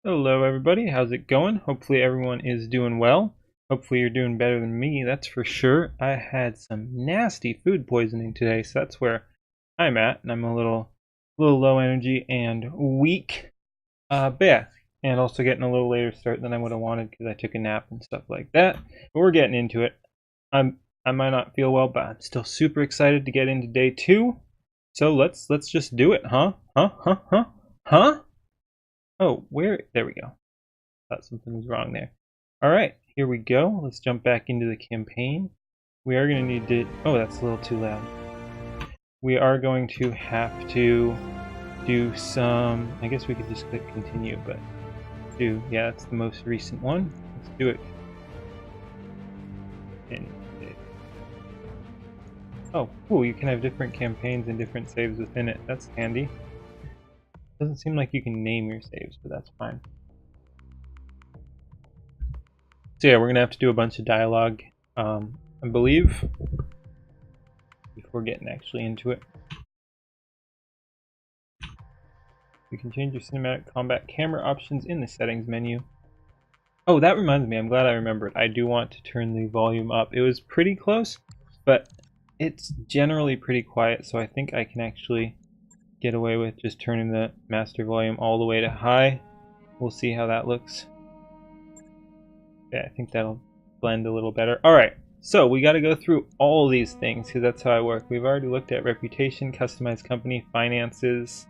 Hello everybody, how's it going? Hopefully everyone is doing well. Hopefully you're doing better than me, that's for sure. I had some nasty food poisoning today, so that's where I'm at, and I'm a little low energy and weak. But yeah, and also getting a little later start than I would have wanted because I took a nap and stuff like that. But we're getting into it. I might not feel well, but I'm still super excited to get into day 2. So let's just do it, huh? Huh? Oh, where? There we go. Thought something was wrong there. Alright, here we go. Let's jump back into the campaign. We are going to need to... Oh, that's a little too loud. We are going to have to do some... I guess we could just click continue, but... Yeah, that's the most recent one. Let's do it. Oh, cool, you can have different campaigns and different saves within it. That's handy. Doesn't seem like you can name your saves, but that's fine. So yeah, we're going to have to do a bunch of dialogue, I believe, before getting actually into it. You can change your cinematic combat camera options in the settings menu. Oh, that reminds me, I'm glad I remembered. I do want to turn the volume up. It was pretty close, but it's generally pretty quiet, so I think I can actually get away with just turning the master volume all the way to high. We'll see how that looks. Yeah, I think that'll blend a little better. Alright, so we got to go through all these things because that's how I work. We've already looked at reputation, customized company, finances,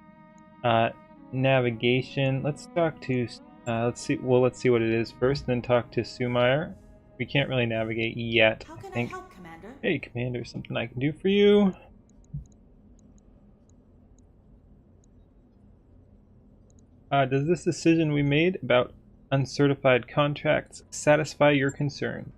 navigation. Let's talk to, let's see what it is first, then talk to Sumair. We can't really navigate yet, I think. Help, Commander? Hey, Commander, something I can do for you. Does this decision we made about uncertified contracts satisfy your concern?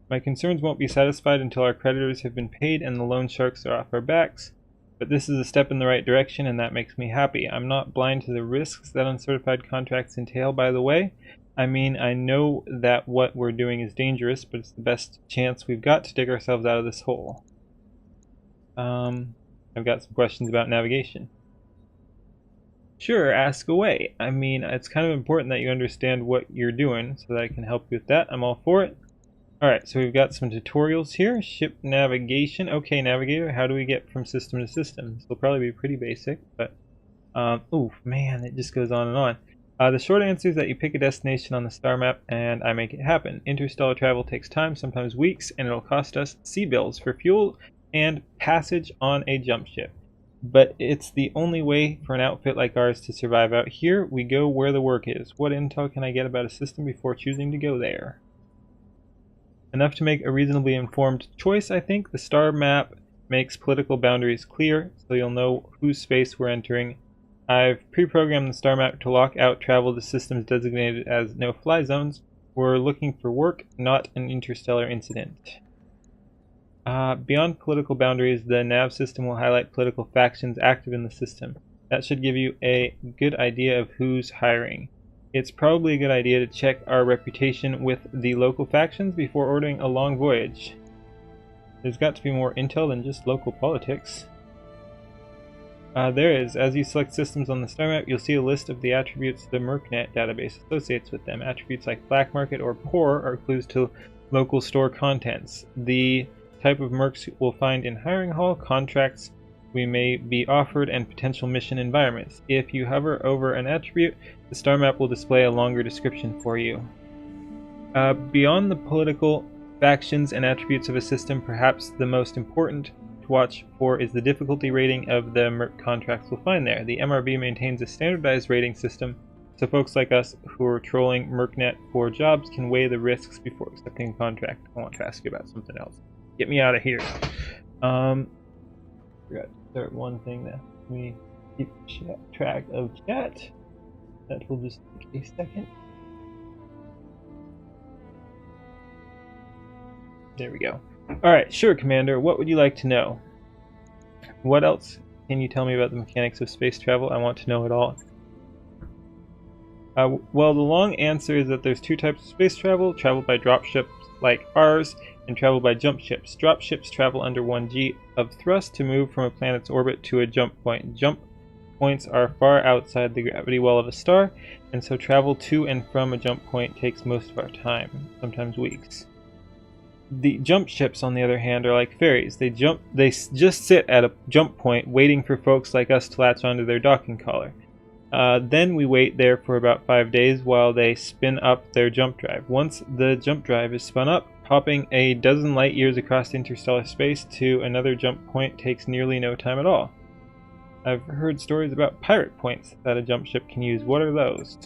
My concerns won't be satisfied until our creditors have been paid and the loan sharks are off our backs, but this is a step in the right direction and that makes me happy. I'm not blind to the risks that uncertified contracts entail, by the way. I mean, I know that what we're doing is dangerous, but it's the best chance we've got to dig ourselves out of this hole. I've got some questions about navigation. Sure, ask away. I mean, it's kind of important that you understand what you're doing so that I can help you with that. I'm all for it. Alright, so we've got some tutorials here. Ship navigation. Okay, navigator, how do we get from system to system? This will probably be pretty basic, but... oh, man, it just goes on and on. The short answer is that you pick a destination on the star map and I make it happen. Interstellar travel takes time, sometimes weeks, and it'll cost us sea bills for fuel and passage on a jump ship. But it's the only way for an outfit like ours to survive out here. We go where the work is. What intel can I get about a system before choosing to go there? Enough to make a reasonably informed choice, I think. The star map makes political boundaries clear, so you'll know whose space we're entering. I've pre-programmed the star map to lock out travel to systems designated as no-fly zones. We're looking for work, not an interstellar incident. Beyond political boundaries, the nav system will highlight political factions active in the system. That should give you a good idea of who's hiring. It's probably a good idea to check our reputation with the local factions before ordering a long voyage. There's got to be more intel than just local politics. There is. As you select systems on the star map, you'll see a list of the attributes the MercNet database associates with them. Attributes like black market or poor are clues to local store contents. The type of mercs we'll find in hiring hall, contracts we may be offered, and potential mission environments. If you hover over an attribute, the star map will display a longer description for you. Beyond the political factions and attributes of a system, perhaps the most important to watch for is the difficulty rating of the merc contracts we'll find there. The MRB maintains a standardized rating system, so folks like us who are trolling MercNet for jobs can weigh the risks before accepting a contract. I want to ask you about something else. Get me out of here. Forgot to start one thing that we keep track of chat. That will just take a second. There we go. Alright, sure, Commander. What would you like to know? What else can you tell me about the mechanics of space travel? I want to know it all. Well, the long answer is that there's two types of space travel. Travel by dropships like ours, and travel by jump ships. Drop ships travel under 1g of thrust to move from a planet's orbit to a jump point. Jump points are far outside the gravity well of a star, and so travel to and from a jump point takes most of our time, sometimes weeks. The jump ships, on the other hand, are like ferries. They just sit at a jump point waiting for folks like us to latch onto their docking collar. Then we wait there for about 5 days while they spin up their jump drive. Once the jump drive is spun up, popping a dozen light years across interstellar space to another jump point takes nearly no time at all. I've heard stories about pirate points that a jump ship can use. What are those?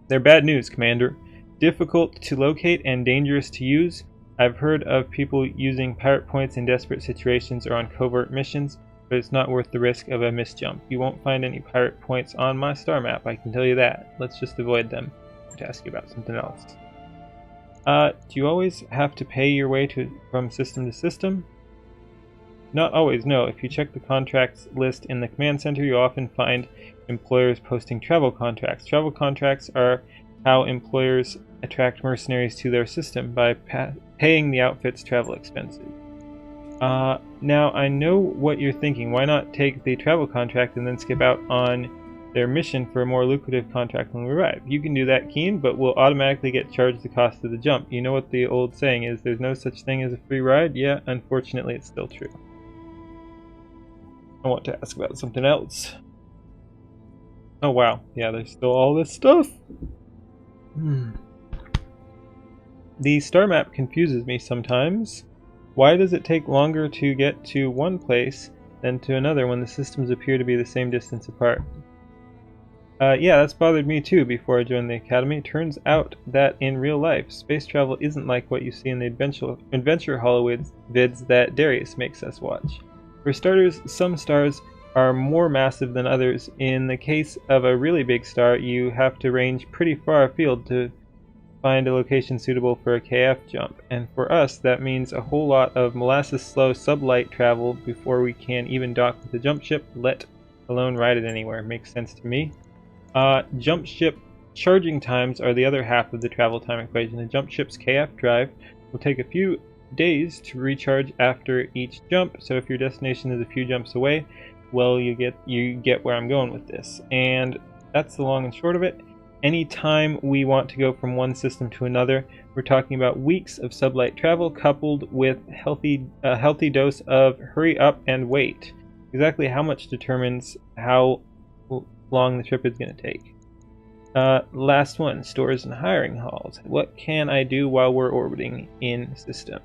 They're bad news, Commander. Difficult to locate and dangerous to use. I've heard of people using pirate points in desperate situations or on covert missions, but it's not worth the risk of a misjump. You won't find any pirate points on my star map, I can tell you that. Let's just avoid them. To ask you about something else. Do you always have to pay your way from system to system? Not always, no. If you check the contracts list in the command center, you'll often find employers posting travel contracts. Travel contracts are how employers attract mercenaries to their system by paying the outfit's travel expenses. Now, I know what you're thinking. Why not take the travel contract and then skip out on their mission for a more lucrative contract when we arrive? You can do that, Keen, but we'll automatically get charged the cost of the jump. You know what the old saying is, there's no such thing as a free ride? Yeah, unfortunately it's still true. I want to ask about something else. Oh wow, yeah, there's still all this stuff! The star map confuses me sometimes. Why does it take longer to get to one place than to another when the systems appear to be the same distance apart? Yeah, that's bothered me too before I joined the Academy. Turns out that in real life, space travel isn't like what you see in the adventure holovids that Darius makes us watch. For starters, some stars are more massive than others. In the case of a really big star, you have to range pretty far afield to find a location suitable for a KF jump, and for us that means a whole lot of molasses-slow sublight travel before we can even dock with the jump ship, let alone ride it anywhere. Makes sense to me. Jump ship charging times are the other half of the travel time equation. The jump ship's KF drive will take a few days to recharge after each jump, so if your destination is a few jumps away, well, you get where I'm going with this. And that's the long and short of it. Anytime we want to go from one system to another, we're talking about weeks of sublight travel coupled with a healthy dose of hurry up and wait. Exactly how much determines how long the trip is going to take. Last one, stores and hiring halls. What can I do while we're orbiting in system?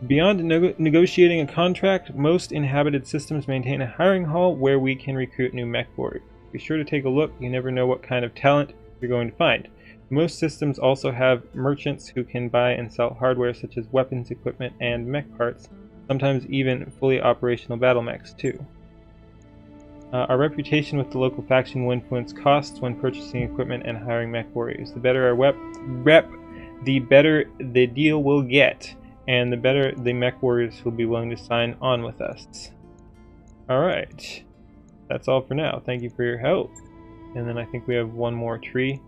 Beyond negotiating a contract, most inhabited systems maintain a hiring hall where we can recruit new mech warriors. Be sure to take a look. You never know what kind of talent you're going to find. Most systems also have merchants who can buy and sell hardware such as weapons, equipment, and mech parts, sometimes even fully operational battle mechs too. Our reputation with the local faction will influence costs when purchasing equipment and hiring mech warriors. The better our rep, the better the deal we'll get, and the better the mech warriors will be willing to sign on with us. Alright, that's all for now. Thank you for your help. And then I think we have one more tree.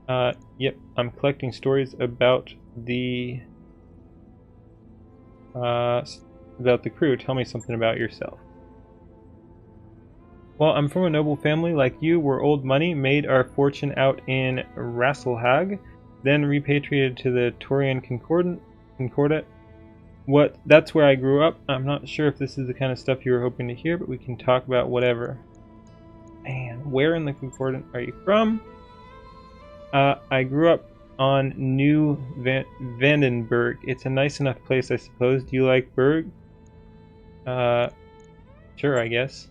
Yep, I'm collecting stories about the crew. Tell me something about yourself. Well, I'm from a noble family like you. We're old money, made our fortune out in Rasselhag, then repatriated to the Taurian Concordat. That's where I grew up. I'm not sure if this is the kind of stuff you were hoping to hear, but we can talk about whatever. And where in the Concordat are you from? I grew up on New Vandenberg. It's a nice enough place, I suppose. Do you like Berg? Sure, I guess.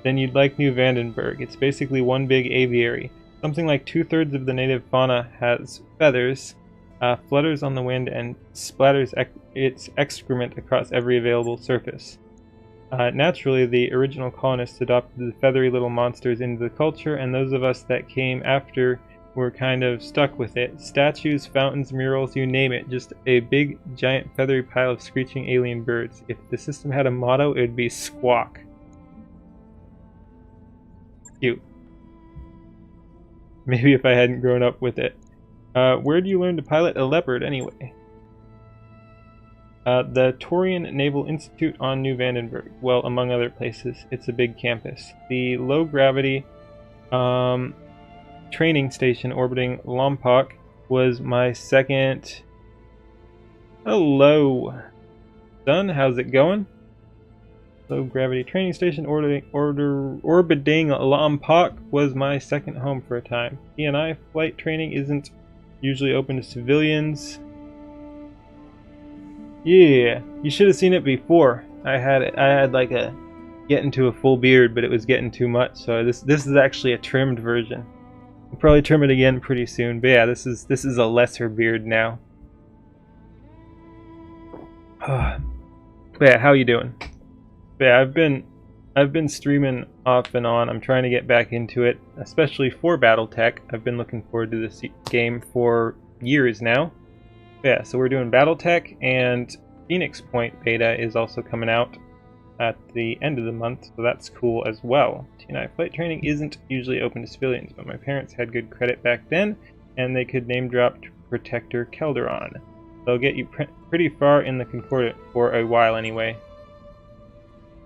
Then you'd like New Vandenberg. It's basically one big aviary. Something like 2/3 of the native fauna has feathers, flutters on the wind, and splatters its excrement across every available surface. Naturally, the original colonists adopted the feathery little monsters into the culture, and those of us that came after were kind of stuck with it. Statues, fountains, murals, you name it. Just a big, giant, feathery pile of screeching alien birds. If the system had a motto, it would be Squawk. Cute. Maybe if I hadn't grown up with it. Where do you learn to pilot a leopard anyway? The Torian Naval Institute on New Vandenberg. Well, among other places. It's a big campus. The low-gravity training station orbiting Lompoc was my second... Hello, son. How's it going? Low-gravity training station orbiting Lompoc was my second home for a time. E&I flight training isn't usually open to civilians. Yeah, you should have seen it before. I had like a getting to a full beard, but it was getting too much. So this is actually a trimmed version. I'll probably trim it again pretty soon. But yeah, this is a lesser beard now. But yeah, how you doing? But yeah, I've been streaming off and on. I'm trying to get back into it, especially for BattleTech. I've been looking forward to this game for years now. Yeah, so we're doing BattleTech, and Phoenix Point beta is also coming out at the end of the month, so that's cool as well. TNI flight training isn't usually open to civilians, but my parents had good credit back then, and they could name drop Protector Calderon. They'll get you pretty far in the Concordat for a while anyway.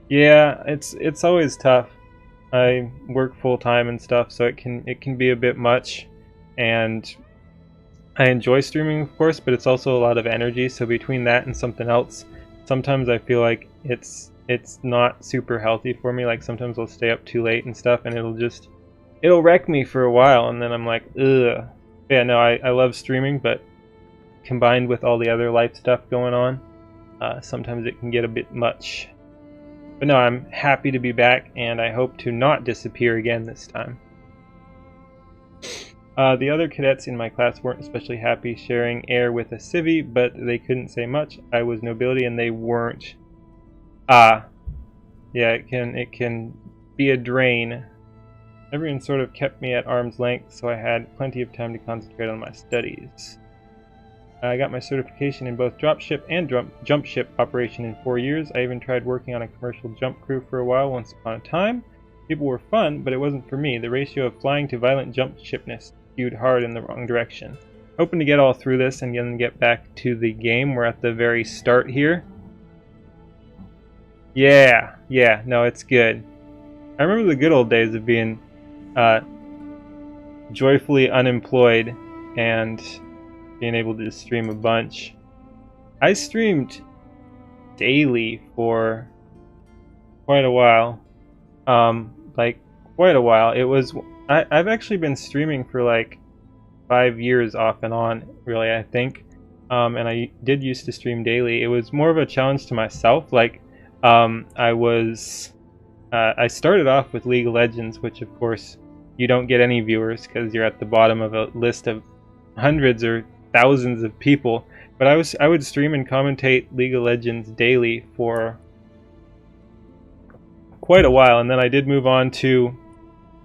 Yeah, it's always tough. I work full time and stuff, so it can be a bit much, and I enjoy streaming, of course, but it's also a lot of energy, so between that and something else, sometimes I feel like it's not super healthy for me. Like, sometimes I'll stay up too late and stuff, and it'll wreck me for a while, and then I'm like, ugh. Yeah, no, I love streaming, but combined with all the other life stuff going on, sometimes it can get a bit much. But no, I'm happy to be back, and I hope to not disappear again this time. The other cadets in my class weren't especially happy sharing air with a civvy, but they couldn't say much. I was nobility and they weren't. Yeah, it can be a drain. Everyone sort of kept me at arm's length, so I had plenty of time to concentrate on my studies. I got my certification in both dropship and jump ship operation in 4 years. I even tried working on a commercial jump crew for a while once upon a time. People were fun, but it wasn't for me. The ratio of flying to violent jump shipness skewed hard in the wrong direction. Hoping to get all through this and then get back to the game. We're at the very start here. Yeah, no, it's good. I remember the good old days of being joyfully unemployed and being able to stream a bunch. I streamed daily for quite a while. Quite a while. I've actually been streaming for like 5 years off and on, really, I think. And I did used to stream daily. It was more of a challenge to myself. Like, I started off with League of Legends, which of course you don't get any viewers because you're at the bottom of a list of hundreds or thousands of people. But I would stream and commentate League of Legends daily for quite a while, and then I did move on to,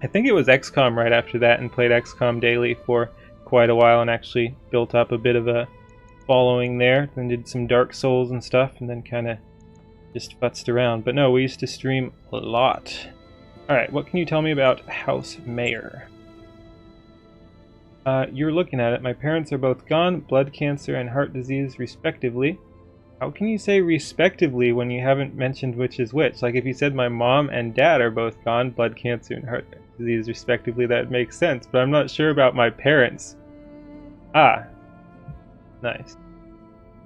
I think it was XCOM right after that, and played XCOM daily for quite a while and actually built up a bit of a following there. Then did some Dark Souls and stuff, and then kind of just futzed around. But no, we used to stream a lot. Alright, what can you tell me about House Mayor? You're looking at it. My parents are both gone, blood cancer and heart disease respectively. How can you say respectively when you haven't mentioned which is which? Like, if you said my mom and dad are both gone, blood cancer and heart disease respectively, that makes sense, but I'm not sure about my parents. Ah, nice.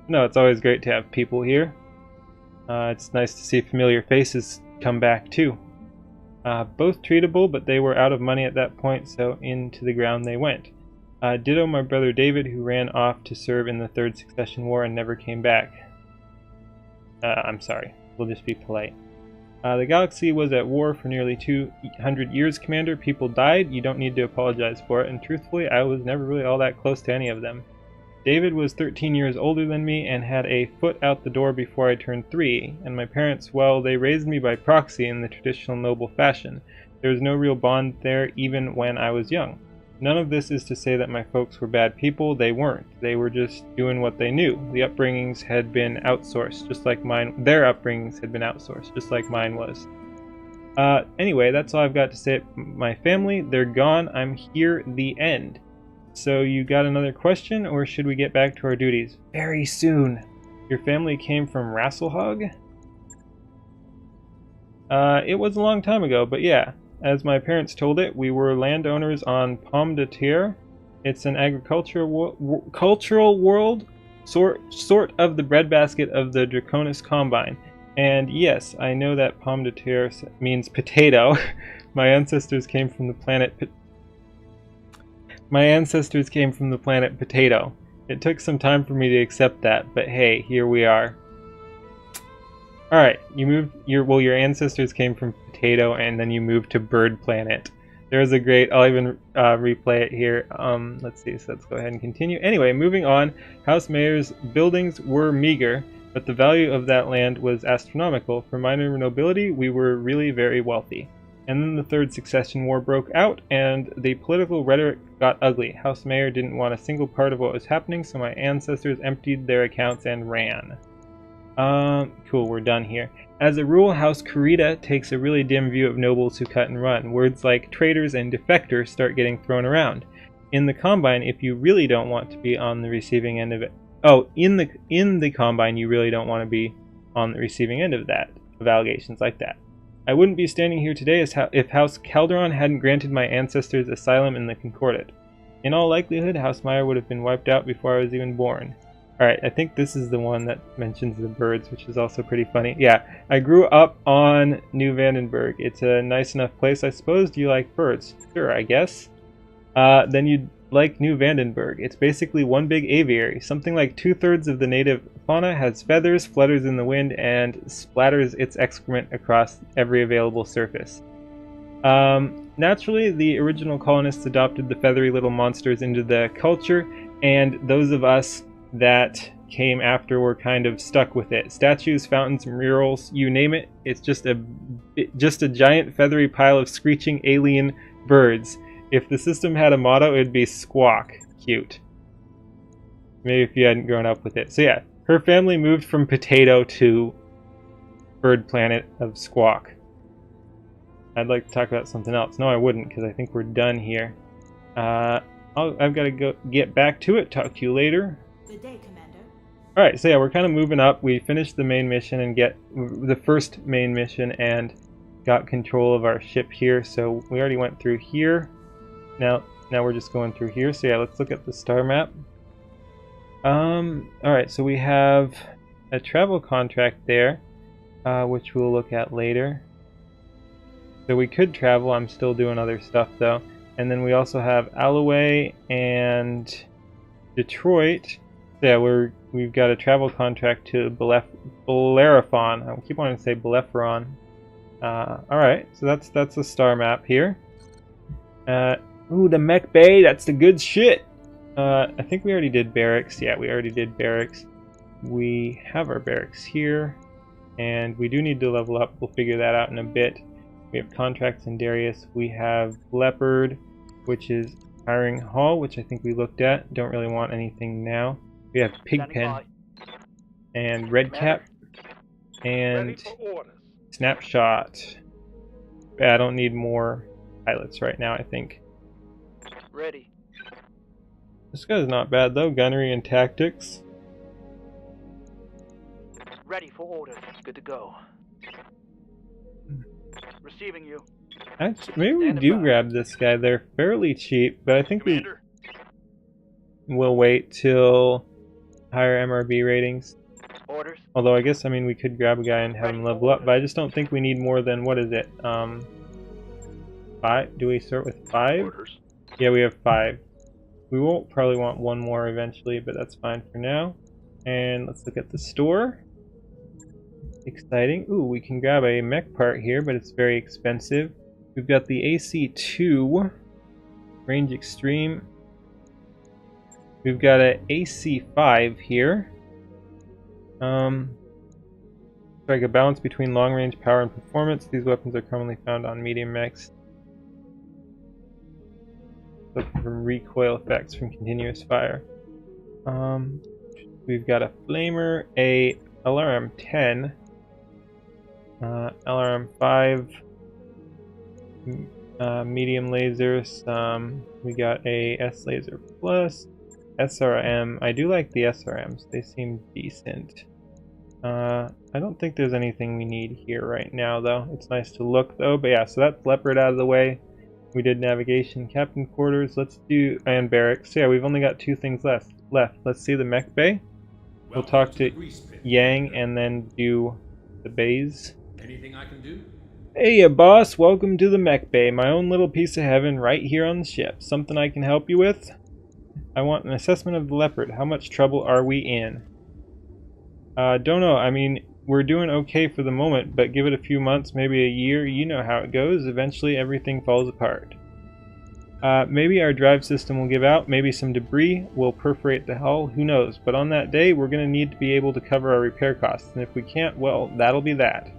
No, it's always great to have people here. It's nice to see familiar faces come back too. Both treatable, but they were out of money at that point, so into the ground they went. Ditto my brother David, who ran off to serve in the Third Succession War and never came back. I'm sorry, we'll just be polite. The galaxy was at war for nearly 200 years, Commander. People died, you don't need to apologize for it, and truthfully, I was never really all that close to any of them. David was 13 years older than me and had a foot out the door before I turned 3, and my parents, well, they raised me by proxy in the traditional noble fashion. There was no real bond there even when I was young. None of this is to say that my folks were bad people. They weren't. They were just doing what they knew. The upbringings had been outsourced, just like mine. Their upbringings had been outsourced, just like mine was. Anyway, that's all I've got to say. My family, they're gone. I'm here. The end. So you got another question, or should we get back to our duties? Very soon. Your family came from Rasselhog? It was a long time ago, but yeah. As my parents told it, we were landowners on Pomme de Terre. It's an agricultural cultural world, sort of the breadbasket of the Draconis Combine. And yes, I know that Pomme de Terre means potato. My ancestors came from the planet Potato. It took some time for me to accept that, but hey, here we are. Alright, your ancestors came from Potato and then you moved to Bird Planet. There's a great, I'll even replay it here. Let's see, so let's go ahead and continue. Anyway, moving on, House Mayor's buildings were meager, but the value of that land was astronomical. For minor nobility, we were really very wealthy. And then the Third Succession War broke out, and the political rhetoric got ugly. House Mayor didn't want a single part of what was happening, so my ancestors emptied their accounts and ran. Cool, we're done here. As a rule, House Kurita takes a really dim view of nobles who cut and run. Words like traitors and defector start getting thrown around. In the Combine, if you really don't want to be on the receiving end of it... Oh, in the Combine, you really don't want to be on the receiving end of that, of allegations like that. I wouldn't be standing here today if House Calderon hadn't granted my ancestors asylum in the Concordat. In all likelihood, House Meyer would have been wiped out before I was even born. Alright, I think this is the one that mentions the birds, which is also pretty funny. Yeah, I grew up on New Vandenberg. It's a nice enough place, I suppose. Do you like birds? Sure, I guess. Then you'd like New Vandenberg. It's basically one big aviary. Something like 2/3 of the native fauna has feathers, flutters in the wind, and splatters its excrement across every available surface. Naturally, the original colonists adopted the feathery little monsters into the culture, and those of us that came after were kind of stuck with it. Statues, fountains, murals, you name it. It's just a giant feathery pile of screeching alien birds. If the system had a motto, it would be Squawk. Cute. Maybe if you hadn't grown up with it. So yeah, her family moved from Potato to Bird Planet of Squawk. I'd like to talk about something else. No, I wouldn't, because I think we're done here. I've got to go get back to it. Talk to you later. Good day, Commander. Alright, so yeah, we're kind of moving up. We finished the main mission and get the first main mission and got control of our ship here. So we already went through here. Now we're just going through here. So yeah, let's look at the star map. Alright, so we have a travel contract there, which we'll look at later. So we could travel. I'm still doing other stuff though. And then we also have Alloway and Detroit. So yeah, we've got a travel contract to Bellerophon. I keep wanting to say Bellerophon. Alright, so that's the star map here. Ooh, the Mech Bay, that's the good shit! I think we already did barracks. Yeah, we already did barracks. We have our barracks here. And we do need to level up. We'll figure that out in a bit. We have contracts in Darius. We have Leopard, which is hiring Hall, which I think we looked at. Don't really want anything now. We have Pigpen and Redcap and Snapshot. I don't need more pilots right now, I think. Ready. This guy's not bad though. Gunnery and tactics. Ready for orders. Good to go. Receiving you. Actually, maybe we do grab this guy. They're fairly cheap, but I think Commander. we'll wait till higher MRB ratings. Orders. Although I guess, I mean, we could grab a guy and have him level up, but I just don't think we need more than, what is it? 5? Do we start with 5? Orders. Yeah, we have 5. We will probably want one more eventually, but that's fine for now. And let's look at the store. Exciting. Ooh, we can grab a mech part here, but it's very expensive. We've got the AC2, range extreme. We've got an AC5 here. Strike a balance between long range power and performance. These weapons are commonly found on medium mechs. Look for recoil effects from continuous fire. We've got a flamer, a LRM 10, LRM 5, medium lasers. We got a S laser plus, SRM. I do like the SRMs. They seem decent. I don't think there's anything we need here right now, though. It's nice to look, though. But yeah, so that's Leopard out of the way. We did navigation, captain quarters. Let's do and barracks. So yeah, we've only got 2 things left. Let's see the mech bay. We'll talk to Yang and then do the bays. Anything I can do? Hey, boss. Welcome to the mech bay. My own little piece of heaven right here on the ship. Something I can help you with? I want an assessment of the Leopard. How much trouble are we in? Don't know. I mean, we're doing okay for the moment, but give it a few months, maybe a year. You know how it goes. Eventually, everything falls apart. Maybe our drive system will give out. Maybe some debris will perforate the hull. Who knows? But on that day, we're going to need to be able to cover our repair costs. And if we can't, well, that'll be that.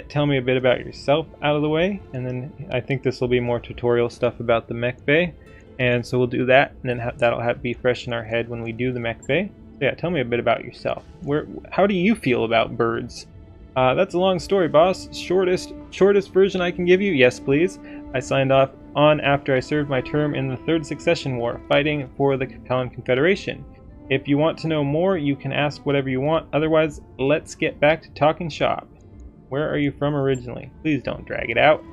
Tell me a bit about yourself out of the way. And then I think this will be more tutorial stuff about the mech bay. And so we'll do that, and then that'll be fresh in our head when we do the mech bay. So yeah, tell me a bit about yourself. How do you feel about birds? That's a long story, boss. Shortest version I can give you? Yes, please. I signed on after I served my term in the Third Succession War, fighting for the Capellan Confederation. If you want to know more, you can ask whatever you want. Otherwise, let's get back to talking shop. Where are you from originally? Please don't drag it out.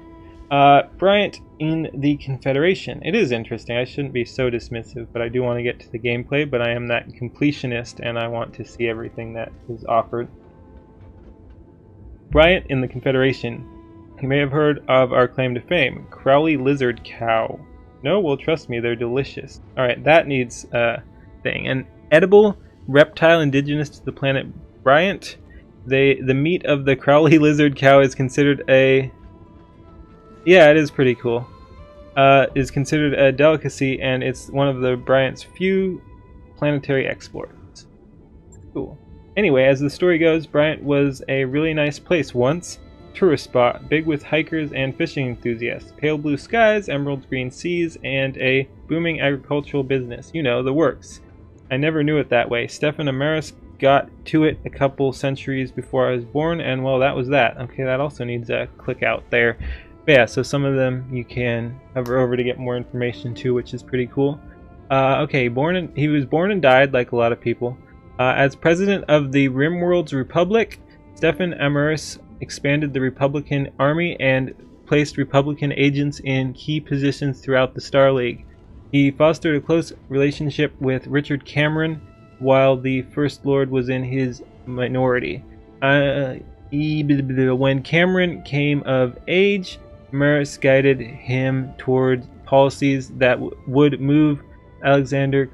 Bryant in the Confederation. It is interesting. I shouldn't be so dismissive, but I do want to get to the gameplay, but I am that completionist and I want to see everything that is offered. Bryant in the Confederation. You may have heard of our claim to fame, Crowley Lizard Cow. No? Well, trust me, they're delicious. Alright, that needs a thing. An edible reptile indigenous to the planet Bryant. The meat of the Crowley Lizard Cow is considered a... Yeah, it is pretty cool. Is considered a delicacy, and it's one of the Bryant's few planetary exports. Cool. Anyway, as the story goes, Bryant was a really nice place once. Tourist spot, big with hikers and fishing enthusiasts. Pale blue skies, emerald green seas, and a booming agricultural business. You know, the works. I never knew it that way. Stefan Amaris got to it a couple centuries before I was born, and well, that was that. Okay, that also needs a click out there. But yeah, so some of them you can hover over to get more information too, which is pretty cool. Okay, he was born and died like a lot of people. As president of the Rimworld's Republic, Stefan Amaris expanded the Republican Army and placed Republican agents in key positions throughout the Star League. He fostered a close relationship with Richard Cameron while the First Lord was in his minority. When Cameron came of age, Amaris guided him toward policies that would move Alexander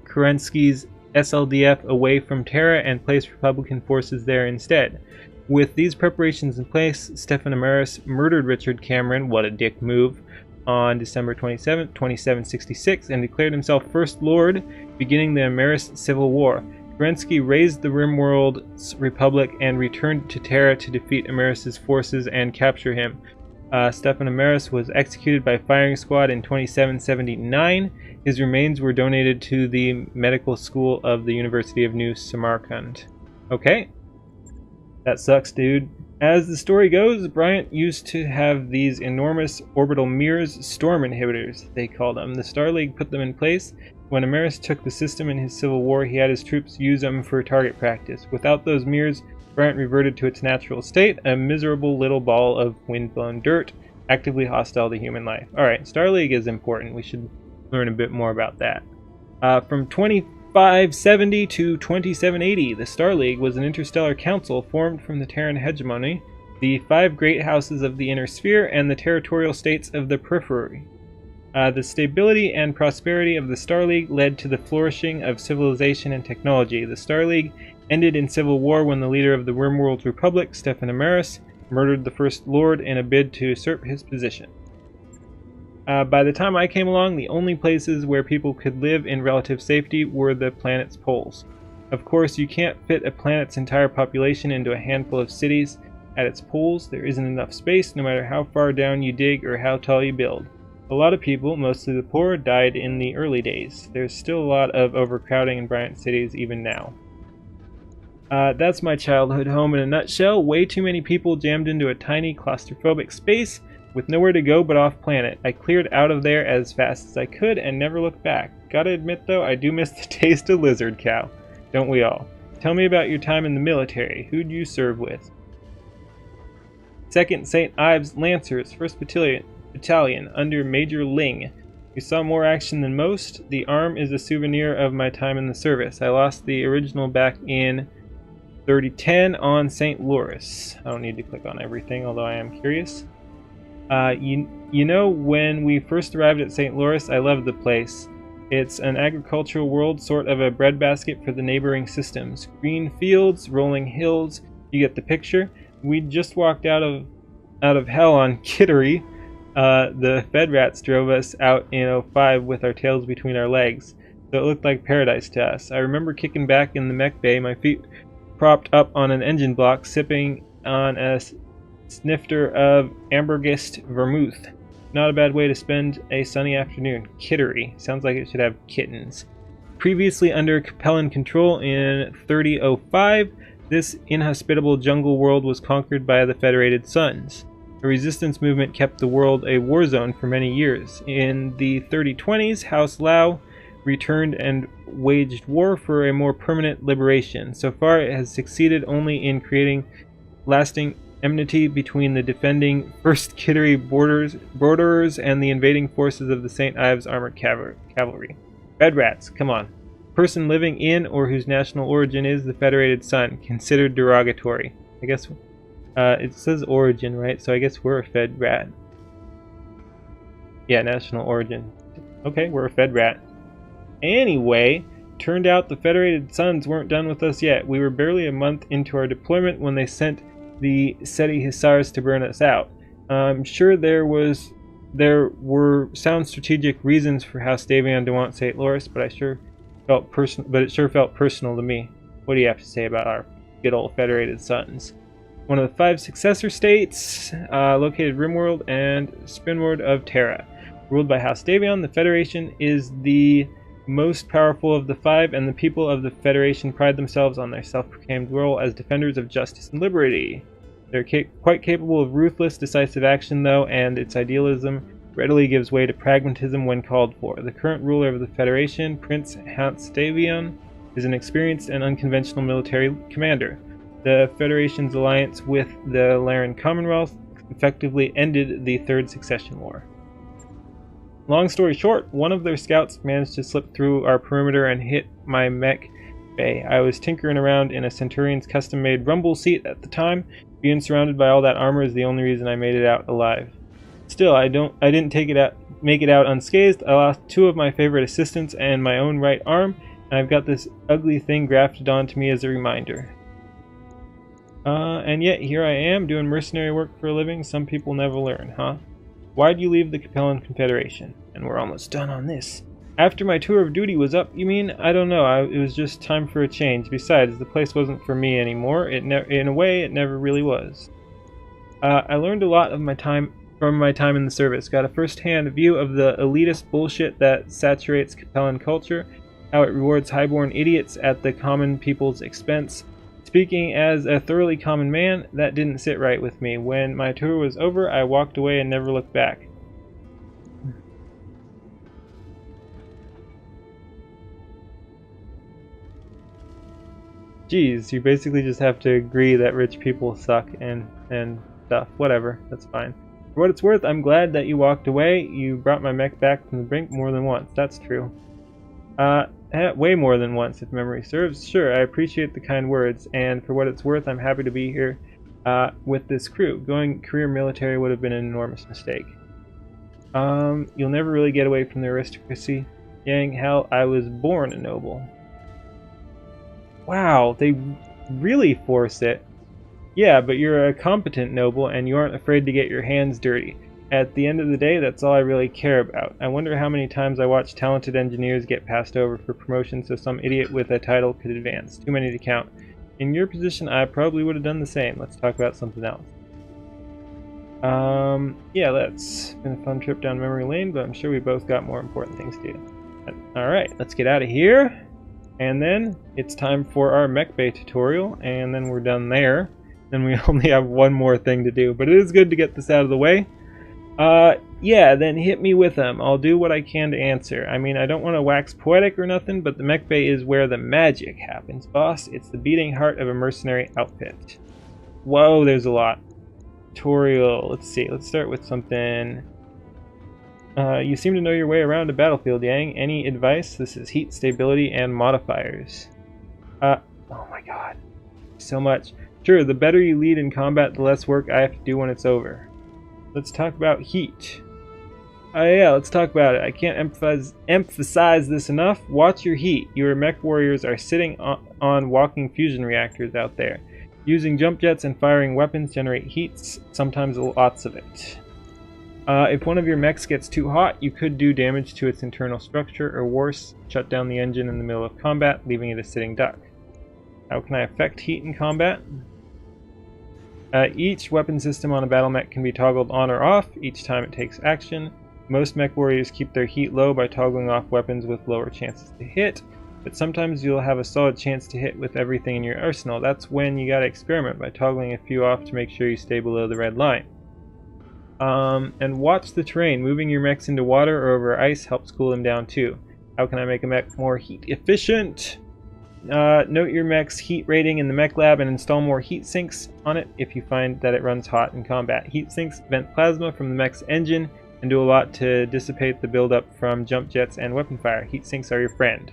Kerensky's SLDF away from Terra and place Republican forces there instead. With these preparations in place, Stefan Amaris murdered Richard Cameron, what a dick move, on December 27, 2766, and declared himself First Lord, beginning the Amaris Civil War. Kerensky raised the Rimworld's Republic and returned to Terra to defeat Amaris' forces and capture him. Stefan Amaris was executed by firing squad in 2779. His remains were donated to the medical school of the University of New Samarkand. Okay. That sucks, dude. As the story goes, Bryant used to have these enormous orbital mirrors, storm inhibitors, they called them. The Star League put them in place. When Amaris took the system in his civil war, he had his troops use them for target practice. Without those mirrors, Bryant reverted to its natural state, a miserable little ball of wind-blown dirt, actively hostile to human life. Alright, Star League is important. We should learn a bit more about that. From 2570 to 2780, the Star League was an interstellar council formed from the Terran hegemony, the 5 great houses of the inner sphere, and the territorial states of the periphery. The stability and prosperity of the Star League led to the flourishing of civilization and technology. The Star League ended in civil war when the leader of the Rimworld's Republic, Stefan Amaris, murdered the First Lord in a bid to usurp his position. By the time I came along, the only places where people could live in relative safety were the planet's poles. Of course, you can't fit a planet's entire population into a handful of cities. At its poles, there isn't enough space, no matter how far down you dig or how tall you build. A lot of people, mostly the poor, died in the early days. There's still a lot of overcrowding in Bryant cities even now. That's my childhood home in a nutshell. Way too many people jammed into a tiny claustrophobic space with nowhere to go but off planet. I cleared out of there as fast as I could and never looked back. Gotta admit though, I do miss the taste of lizard cow. Don't we all? Tell me about your time in the military. Who'd you serve with? 2nd St. Ives Lancers, 1st Battalion, under Major Ling. We saw more action than most. The arm is a souvenir of my time in the service. I lost the original back in 3010 on St. Louis. I don't need to click on everything, although I am curious. You know, when we first arrived at St. Louis, I loved the place. It's an agricultural world, sort of a breadbasket for the neighboring systems. Green fields, rolling hills, you get the picture. We just walked out of hell on Kittery. The Fed rats drove us out in 05 with our tails between our legs, so it looked like paradise to us. I remember kicking back in the mech bay, my feet propped up on an engine block, sipping on a snifter of Ambergist vermouth. Not a bad way to spend a sunny afternoon. Kittery. Sounds like it should have kittens. Previously under Capellan control in 3005, this inhospitable jungle world was conquered by the Federated Suns. A resistance movement kept the world a war zone for many years. In the 3020s, House Lao returned and waged war for a more permanent liberation. So far, it has succeeded only in creating lasting enmity between the defending 1st Kittery borderers and the invading forces of the St. Ives Armored Cavalry. Red rats, come on. Person living in or whose national origin is the Federated Sun, considered derogatory. I guess it says origin, right? So I guess we're a Fed rat. Yeah, national origin. Okay, we're a Fed rat. Anyway, turned out the Federated Suns weren't done with us yet. We were barely a month into our deployment when they sent the SETI Hussars to burn us out. I'm sure there were sound strategic reasons for House Davion to want St. Louis, but it sure felt personal to me. What do you have to say about our good old Federated Suns? One of the 5 successor states, located Rimworld and Spinworld of Terra. Ruled by House Davion, the Federation is the most powerful of the 5, and the people of the Federation pride themselves on their self-proclaimed role as defenders of justice and liberty. They're quite capable of ruthless, decisive action, though, and its idealism readily gives way to pragmatism when called for. The current ruler of the Federation, Prince Hans Davion, is an experienced and unconventional military commander. The Federation's alliance with the Laren Commonwealth effectively ended the 3rd Succession War. Long story short, one of their scouts managed to slip through our perimeter and hit my mech bay. I was tinkering around in a Centurion's custom-made rumble seat at the time. Being surrounded by all that armor is the only reason I made it out alive. Still, I didn't make it out unscathed. I lost 2 of my favorite assistants and my own right arm, and I've got this ugly thing grafted onto me as a reminder. And yet here I am doing mercenary work for a living. Some people never learn, huh? Why'd you leave the Capellan Confederation? And we're almost done on this. After my tour of duty was up, you mean? I don't know. It was just time for a change. Besides, the place wasn't for me anymore. In a way, it never really was. I learned a lot of from my time in the service. Got a first-hand view of the elitist bullshit that saturates Capellan culture, how it rewards highborn idiots at the common people's expense. Speaking as a thoroughly common man, that didn't sit right with me. When my tour was over, I walked away and never looked back. Geez, you basically just have to agree that rich people suck and stuff. Whatever, that's fine. For what it's worth, I'm glad that you walked away. You brought my mech back from the brink more than once. That's true. Way more than once, if memory serves. Sure, I appreciate the kind words, and for what it's worth, I'm happy to be here with this crew. Going career military would have been an enormous mistake. You'll never really get away from the aristocracy. Yang, hell, I was born a noble. Wow, they really force it. Yeah, but you're a competent noble, and you aren't afraid to get your hands dirty. At the end of the day, that's all I really care about. I wonder how many times I watch talented engineers get passed over for promotion so some idiot with a title could advance. Too many to count. In your position, I probably would have done the same. Let's talk about something else. Yeah, it's been a fun trip down memory lane, but I'm sure we both got more important things to do. Alright, let's get out of here. And then it's time for our mech bay tutorial, and then we're done there. Then we only have one more thing to do, but it is good to get this out of the way. Yeah, then hit me with them. I'll do what I can to answer. I mean, I don't want to wax poetic or nothing, but the mech bay is where the magic happens, boss. It's the beating heart of a mercenary outfit. Whoa, there's a lot. Tutorial. Let's see. Let's start with something. You seem to know your way around a battlefield, Yang. Any advice? This is heat, stability, and modifiers. Oh my god. So much. Sure, the better you lead in combat, the less work I have to do when it's over. Let's talk about heat. Oh yeah, let's talk about it. I can't emphasize this enough. Watch your heat. Your mech warriors are sitting on walking fusion reactors out there. Using jump jets and firing weapons generate heat, sometimes lots of it. If one of your mechs gets too hot, you could do damage to its internal structure, or worse, shut down the engine in the middle of combat, leaving it a sitting duck. How can I affect heat in combat? Each weapon system on a battle mech can be toggled on or off each time it takes action. Most mech warriors keep their heat low by toggling off weapons with lower chances to hit, but sometimes you'll have a solid chance to hit with everything in your arsenal. That's when you gotta experiment by toggling a few off to make sure you stay below the red line. And watch the terrain. Moving your mechs into water or over ice helps cool them down too. How can I make a mech more heat efficient? Note your mech's heat rating in the Mech Lab and install more heat sinks on it if you find that it runs hot in combat. Heat sinks vent plasma from the mech's engine and do a lot to dissipate the buildup from jump jets and weapon fire. Heat sinks are your friend.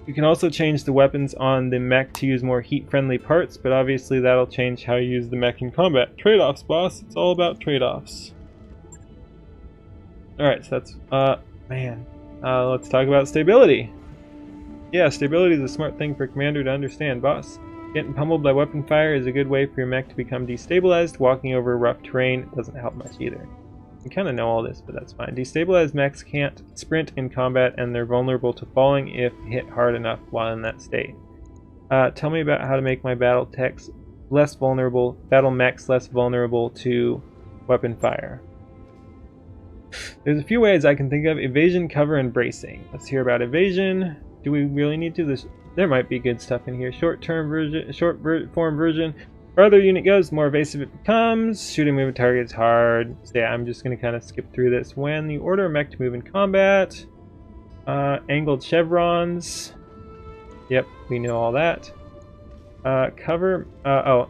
You can also change the weapons on the mech to use more heat-friendly parts, but obviously that'll change how you use the mech in combat. Trade-offs, boss. It's all about trade-offs. Alright, so that's, let's talk about stability. Yeah, stability is a smart thing for a commander to understand, boss. Getting pummeled by weapon fire is a good way for your mech to become destabilized. Walking over rough terrain doesn't help much either. You kind of know all this, but that's fine. Destabilized mechs can't sprint in combat, and they're vulnerable to falling if hit hard enough while in that state. Tell me about how to make my battle mechs less vulnerable to weapon fire. There's a few ways I can think of: evasion, cover, and bracing. Let's hear about evasion. Do we really need to? There might be good stuff in here. Short form version. Farther unit goes, the more evasive it becomes. Shooting moving targets hard. So yeah, I'm just going to kind of skip through this. When you order a mech to move in combat. Angled chevrons. Yep, we know all that. Cover. Oh,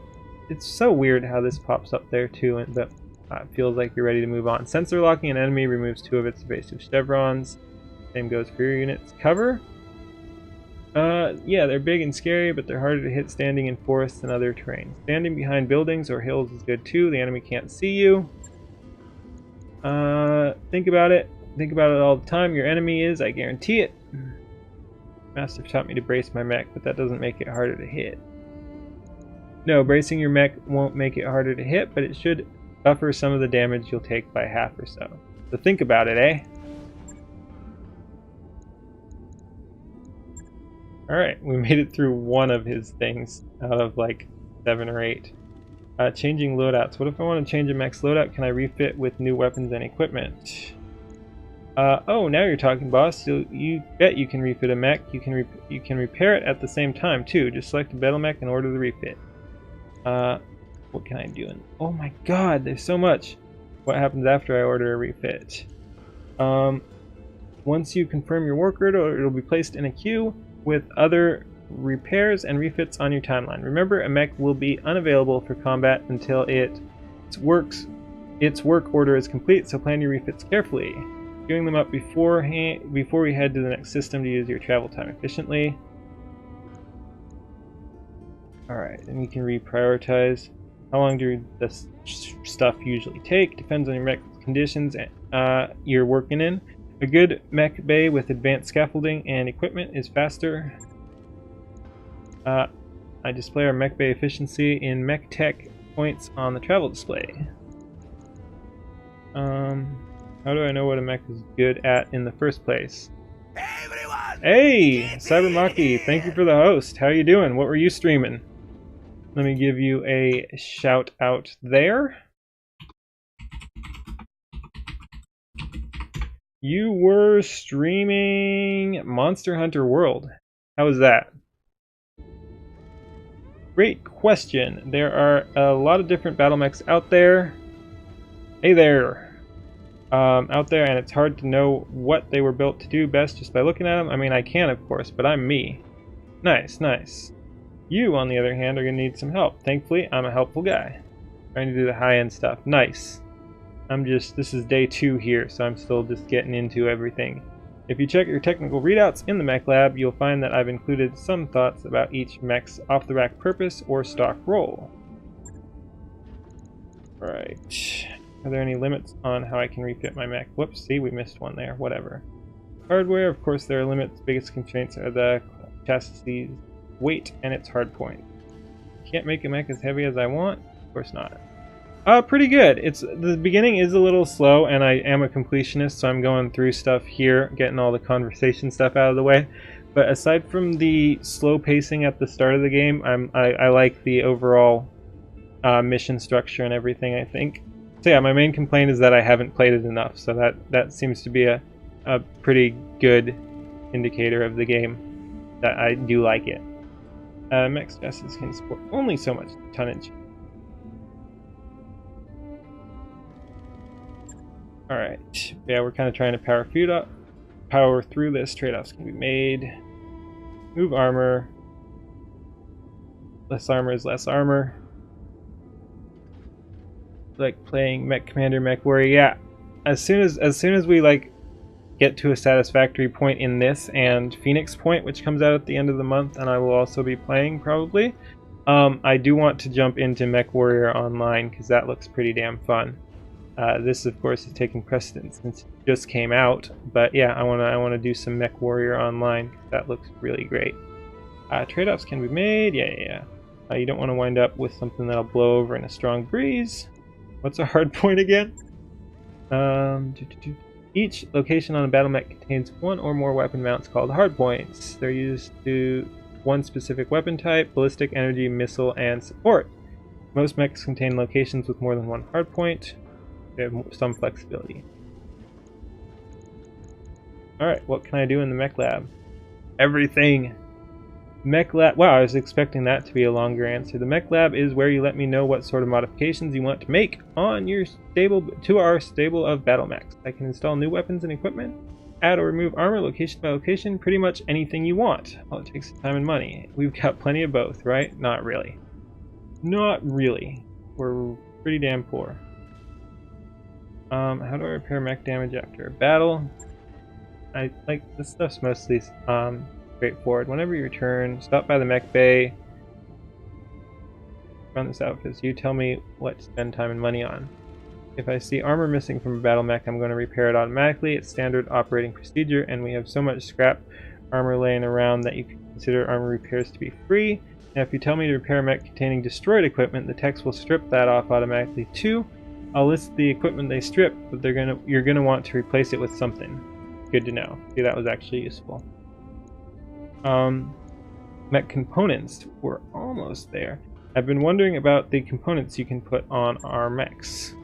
it's so weird how this pops up there too, but it feels like you're ready to move on. Sensor locking an enemy removes 2 of its evasive chevrons. Same goes for your units. Cover. Yeah, they're big and scary, but they're harder to hit standing in forests and other terrain. Standing behind buildings or hills is good too. The enemy can't see you. Think about it. Think about it all the time. Your enemy is, I guarantee it. Master taught me to brace my mech, but that doesn't make it harder to hit. No, bracing your mech won't make it harder to hit, but it should buffer some of the damage you'll take by half or so. So think about it, eh? Alright, we made it through one of his things out of like 7 or 8. Changing loadouts. What if I want to change a mech's loadout? Can I refit with new weapons and equipment? Oh, now you're talking, boss. So you bet you can refit a mech. You can repair it at the same time too. Just select a battle mech and order the refit. What can I do? Oh my god, there's so much. What happens after I order a refit? Once you confirm your work order, it'll be placed in a queue with other repairs and refits on your timeline. Remember, a mech will be unavailable for combat until its work order is complete, so plan your refits carefully. Queuing them up before we head to the next system to use your travel time efficiently. Alright, and you can reprioritize. How long do this stuff usually take? Depends on your mech conditions you're working in. A good mech bay with advanced scaffolding and equipment is faster. I display our mech bay efficiency in Mech Tech points on the travel display. How do I know what a mech is good at in the first place? Everyone, hey, Cybermaki, thank you for the host. How you doing? What were you streaming? Let me give you a shout out there. You were streaming Monster Hunter World. How was that? Great question. There are a lot of different battle mechs out there. Hey there! Out there, and it's hard to know what they were built to do best just by looking at them. I mean, I can, of course, but I'm me. Nice, nice. You, on the other hand, are going to need some help. Thankfully, I'm a helpful guy. Trying to do the high-end stuff. Nice. This is day 2 here, so I'm still just getting into everything. If you check your technical readouts in the Mech Lab, you'll find that I've included some thoughts about each mech's off-the-rack purpose or stock role. Right. Are there any limits on how I can refit my mech? Whoops, see, we missed one there. Whatever. Hardware, of course, there are limits. Biggest constraints are the chassis weight and its hardpoint. Can't make a mech as heavy as I want? Of course not. Pretty good. The beginning is a little slow, and I am a completionist, so I'm going through stuff here, getting all the conversation stuff out of the way. But aside from the slow pacing at the start of the game, I like the overall mission structure and everything, I think. So yeah, my main complaint is that I haven't played it enough, so that seems to be a pretty good indicator of the game, that I do like it. Mech chassis can support only so much tonnage. Alright, yeah, we're kind of trying to power through this. Trade-offs can be made. Move armor. Less armor is less armor. Like playing Mech Commander, Mech Warrior. Yeah, as soon as we like get to a satisfactory point in this and Phoenix Point, which comes out at the end of the month, and I will also be playing probably. I do want to jump into Mech Warrior Online because that looks pretty damn fun. This, of course, is taking precedence since it just came out, but yeah, I wanna do some Mech Warrior Online. That looks really great. Trade-offs can be made. Yeah. You don't want to wind up with something that'll blow over in a strong breeze. What's a hard point again? Each location on a battle mech contains one or more weapon mounts called hardpoints. They're used to one specific weapon type: ballistic, energy, missile, and support. Most mechs contain locations with more than one hardpoint. They have some flexibility. Alright, what can I do in the Mech Lab? Everything! Mech Lab. Wow, I was expecting that to be a longer answer. The Mech Lab is where you let me know what sort of modifications you want to make on your our stable of battle mechs. I can install new weapons and equipment, add or remove armor location by location, pretty much anything you want. All it takes is time and money. We've got plenty of both, right? Not really. Not really. We're pretty damn poor. How do I repair mech damage after a battle? This stuff's mostly straightforward. Whenever you return, stop by the mech bay. Run this out because you tell me what to spend time and money on. If I see armor missing from a battle mech, I'm going to repair it automatically. It's standard operating procedure, and we have so much scrap armor laying around that you can consider armor repairs to be free. Now, if you tell me to repair a mech containing destroyed equipment, the techs will strip that off automatically too. I'll list the equipment they strip, but you're gonna want to replace it with something. Good to know. See, that was actually useful. Mech components. We're almost there. I've been wondering about the components you can put on our mechs.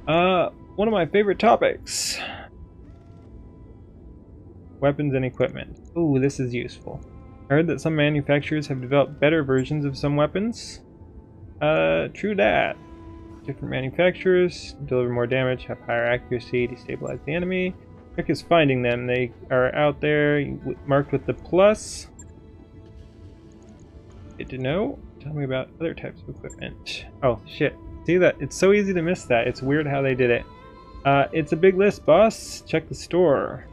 One of my favorite topics. Weapons and equipment. Ooh, this is useful. I heard that some manufacturers have developed better versions of some weapons. True that. Different manufacturers deliver more damage, have higher accuracy, destabilize the enemy. Mech is finding them. They are out there marked with the plus. Good to know. Tell me about other types of equipment. Oh shit. See that? It's so easy to miss that. It's weird how they did it. It's a big list, boss. Check the store.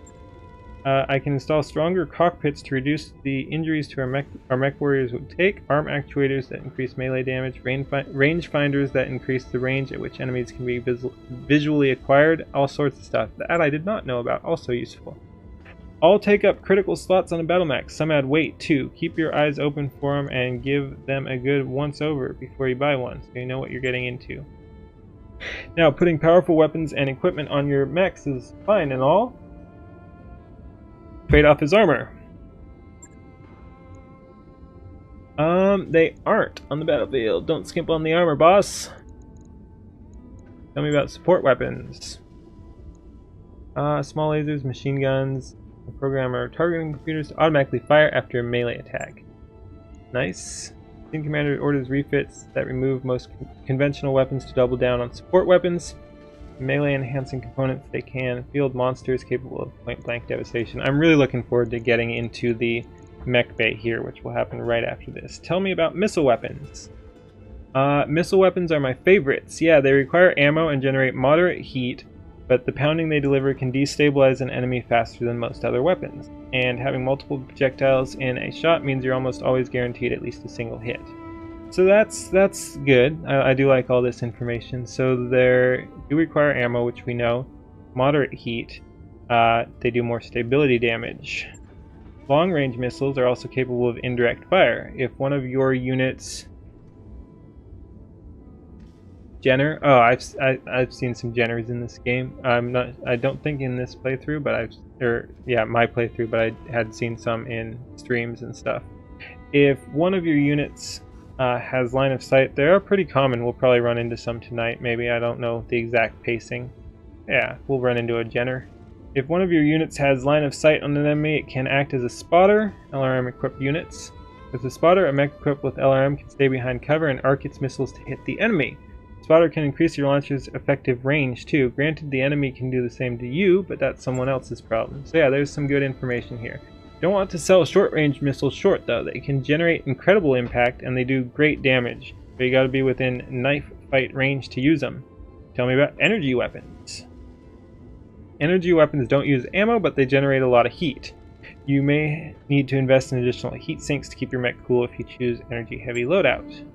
I can install stronger cockpits to reduce the injuries to our mech warriors would take, arm actuators that increase melee damage, range finders that increase the range at which enemies can be visually acquired, all sorts of stuff. That I did not know about, also useful. All take up critical slots on a battle mech. Some add weight too. Keep your eyes open for them and give them a good once over before you buy one, so you know what you're getting into. Now, putting powerful weapons and equipment on your mechs is fine and all. Trade off his armor. They aren't on the battlefield. Don't skimp on the armor, boss. Tell me about support weapons. Small lasers, machine guns. A programmer targeting computers to automatically fire after a melee attack. Nice. Team commander orders refits that remove most conventional weapons to double down on support weapons. melee enhancing components, they can field monsters capable of point blank devastation. I'm really looking forward to getting into the mech bay here, which will happen right after this. Tell me about missile weapons. Missile weapons are my favorites. Yeah, they require ammo and generate moderate heat, but the pounding they deliver can destabilize an enemy faster than most other weapons. And having multiple projectiles in a shot means you're almost always guaranteed at least a single hit. So that's good. I do like all this information. So they do require ammo, which we know. Moderate heat. They do more stability damage. Long-range missiles are also capable of indirect fire. If one of your units... Jenner? Oh, I've seen some Jenners in this game. I don't think in this playthrough, but my playthrough, but I had seen some in streams and stuff. If one of your units has line of sight, they are pretty common. We'll probably run into some tonight, maybe. I don't know the exact pacing. Yeah, we'll run into a Jenner. If one of your units has line of sight on an enemy, it can act as a spotter. LRM equipped units. With a spotter, a mech equipped with LRM can stay behind cover and arc its missiles to hit the enemy. Spotter can increase your launcher's effective range too. Granted, the enemy can do the same to you, but that's someone else's problem. So yeah, there's some good information here. Don't want to sell short-range missiles short though. They can generate incredible impact and they do great damage, but you gotta be within knife fight range to use them. Tell me about energy weapons. Energy weapons don't use ammo, but they generate a lot of heat. You may need to invest in additional heat sinks to keep your mech cool if you choose energy-heavy loadout.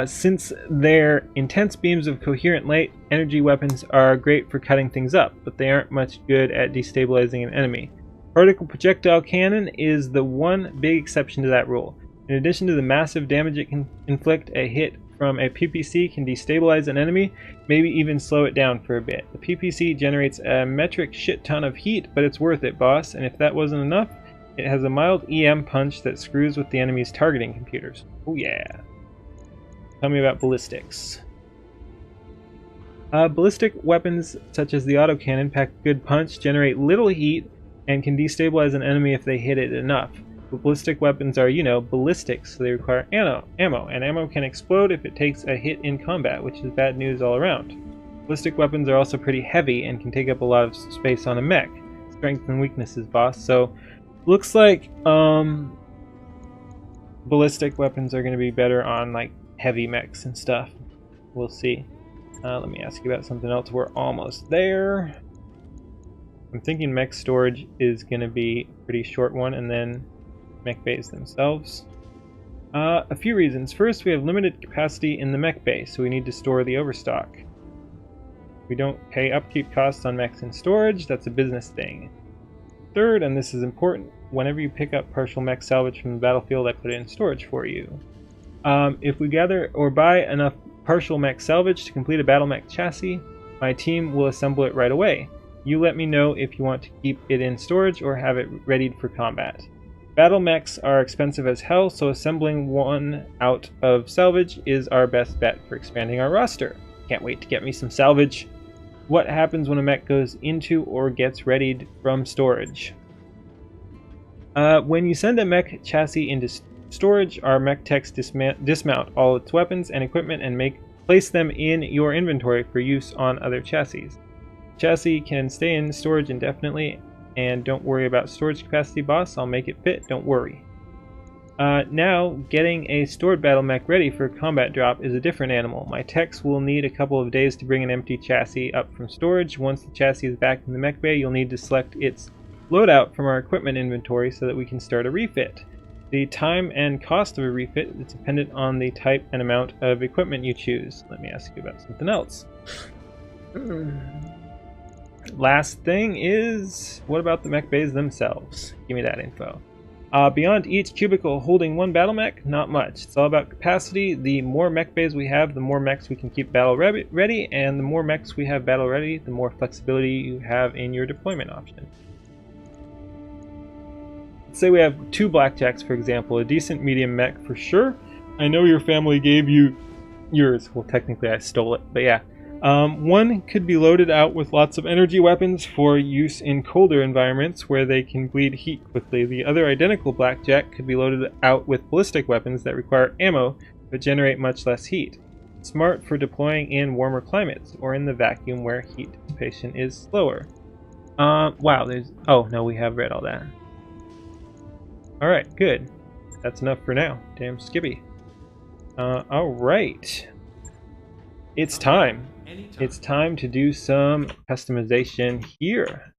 Since they're intense beams of coherent light, energy weapons are great for cutting things up, but they aren't much good at destabilizing an enemy. Particle projectile cannon is the one big exception to that rule. In addition to the massive damage it can inflict, a hit from a PPC can destabilize an enemy, maybe even slow it down for a bit. The PPC generates a metric shit ton of heat, but it's worth it, boss, and if that wasn't enough, it has a mild EM punch that screws with the enemy's targeting computers. Oh yeah. Tell me about ballistics. Ballistic weapons such as the autocannon pack a good punch, generate little heat, and can destabilize an enemy if they hit it enough. But ballistic weapons are, ballistics, so they require ammo, and ammo can explode if it takes a hit in combat, which is bad news all around. Ballistic weapons are also pretty heavy and can take up a lot of space on a mech. Strengths and weaknesses, boss. So, looks like ballistic weapons are going to be better on like heavy mechs and stuff. We'll see. Let me ask you about something else. We're almost there. I'm thinking mech storage is going to be a pretty short one, and then mech bays themselves. A few reasons. First, we have limited capacity in the mech bay, so we need to store the overstock. We don't pay upkeep costs on mechs in storage. That's a business thing. Third, and this is important, whenever you pick up partial mech salvage from the battlefield, I put it in storage for you. If we gather or buy enough partial mech salvage to complete a battle mech chassis, my team will assemble it right away. You let me know if you want to keep it in storage or have it readied for combat. Battle mechs are expensive as hell, so assembling one out of salvage is our best bet for expanding our roster. Can't wait to get me some salvage. What happens when a mech goes into or gets readied from storage? When you send a mech chassis into storage, our mech techs dismount all its weapons and equipment and place them in your inventory for use on other chassis. Chassis can stay in storage indefinitely, and don't worry about storage capacity, boss. I'll make it fit, don't worry. Now, getting a stored battle mech ready for combat drop is a different animal. My techs will need a couple of days to bring an empty chassis up from storage. Once the chassis is back in the mech bay, you'll need to select its loadout from our equipment inventory so that we can start a refit. The time and cost of a refit is dependent on the type and amount of equipment you choose. Let me ask you about something else. Last thing is, what about the mech bays themselves? Give me that info. Beyond each cubicle holding one battle mech, not much. It's all about capacity. The more mech bays we have, the more mechs we can keep battle ready, and the more mechs we have battle ready, the more flexibility you have in your deployment option. Let's say we have 2 blackjacks, for example, a decent medium mech for sure. I know your family gave you yours. Well, technically I stole it, but yeah. One could be loaded out with lots of energy weapons for use in colder environments where they can bleed heat quickly. The other identical blackjack could be loaded out with ballistic weapons that require ammo but generate much less heat. Smart for deploying in warmer climates or in the vacuum where heat dissipation is slower. Wow, there's... Oh, no, we have read all that. Alright, good. That's enough for now. Damn Skippy. Alright. It's time. It's time to do some customization here.